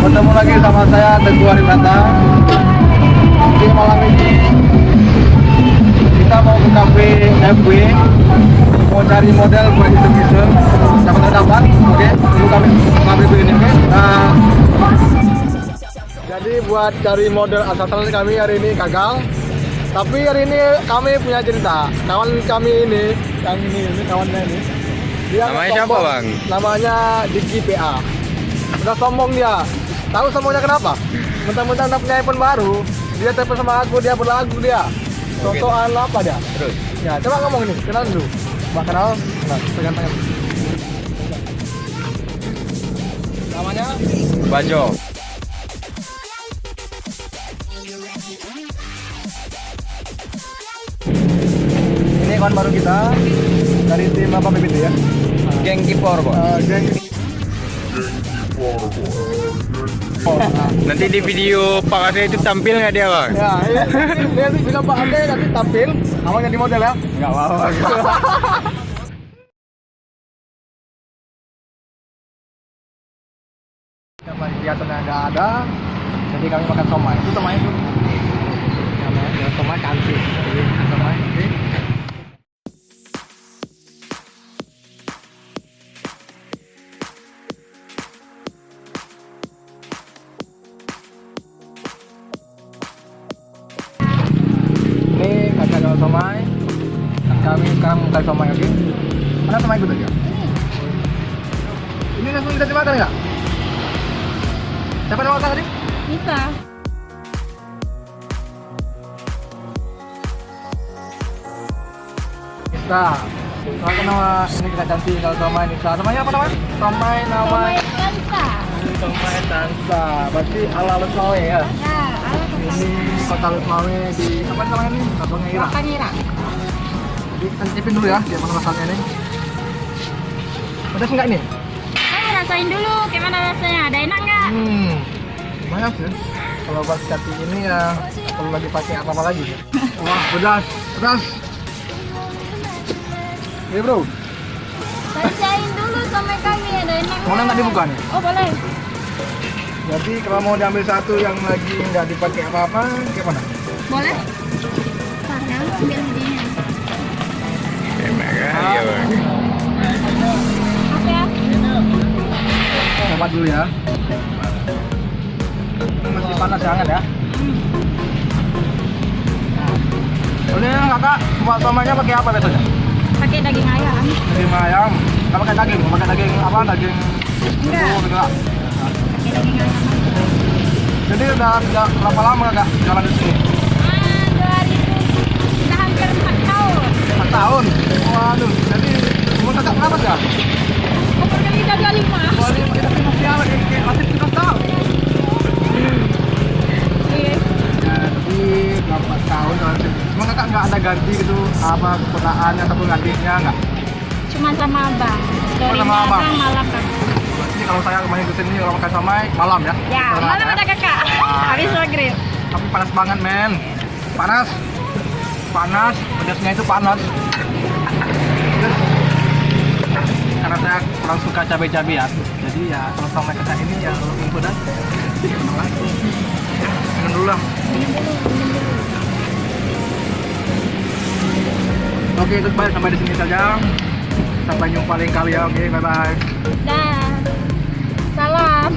Bertemu lagi sama saya Teguh Arimata. Di malam ini kita mau ke cafe FW, mau cari model buat iseng-iseng. Dapat dapat, oke? Tunggu kami ngambil ini, oke? Nah, jadi buat cari model asal kami hari ini gagal. Tapi hari ini kami punya cerita. Kawan kami ini, yang ini kawannya ini. Dia Namanya sombong. siapa, Bang? Namanya Diki PA. Udah sombong dia. Tahu sombongnya kenapa? Mentang-mentang udah punya handphone baru, dia telepon sama aku, dia berlagu dia. Sosokan apa dia? Terus? Ya, coba ngomong nih, kenalan dulu. Mbak kenal? Nah, pegang tangan. Namanya? Bajo. Ini kawan baru kita dari tim apa BBT ya? Geng Kipor, Bos. Geng. Nanti di video Pak Ade itu tampil nggak dia, Bang? Ya, ini nanti bila Pak Ade nanti tampil, abang jadi model ya? Nggak mau. Karena kegiatannya nggak ada, jadi kami makan somai. Itu somai itu. Namanya somai kantin. Jadi somai. Oke. Ini kakak jual somai. Kami sekarang mau cari somai lagi. Mana somai itu tadi? Ini langsung bisa dimakan nggak? Siapa yang makan tadi? Bisa. Nisa. Soalnya nama ini kita cantik kalau somai Nisa. Namanya apa namanya? Somai nama. Somai Tansa. Somai Tansa. Berarti ala Lutmawe ya. Ya, ala Ini kota Lutmawe di apa namanya ini? Kampungnya Ira. Pangira. Jadi kita cicipin dulu ya, dia mana masalahnya ini. Pedas nggak ini? Ayo rasain dulu, gimana rasanya? Ada enak nggak? Lumayan sih. Kalau buat kaki ini ya perlu lagi pakai apa lagi? Wah, pedas, pedas. Iya bro, Rasain dulu sama kami, ada enak mau nggak dibuka nih? Oh boleh. Jadi kalau mau diambil satu yang lagi nggak dipakai apa-apa, gimana? Boleh? Sana ambil ini. Enak kan? Iya, Bang. Oke ya. Coba dulu ya. Masih panas ya, hangat ya. Boleh ya kakak, buat somanya pakai apa biasanya? Pakai daging ayam. Daging ayam. Nggak pakai daging, pakai daging apa? Daging Enggak. bumbu gitu, Kak. Pakai daging ayam. Jadi udah berapa lama kak jalan di sini? 2000. Sudah hampir 4 tahun. 4 tahun. Waduh, jadi umur kakak berapa kak? Umur kali udah 25. Waduh, tapi masih awet, masih 17 tahun. Iya. Ya, tapi berapa tahun jalan sini? Emang kakak nggak ada ganti gitu apa keponakan ataupun adiknya nggak? Cuma sama abang. Dari sama abang? malam kan. Berarti kalau saya kemarin kesini kalau makan somai malam ya? Ya, Malam malam ya? ada kakak. Habis maghrib. Tapi panas banget men, panas, panas, pedasnya itu panas. Terus, karena saya kurang suka cabai-cabai ya, jadi ya kalau sama kesan ini ya lebih pedas. Minum dulu lah. Oke, itu baik sampai di sini saja. Sampai jumpa lain kali ya. Oke, bye bye. Dah. Salam.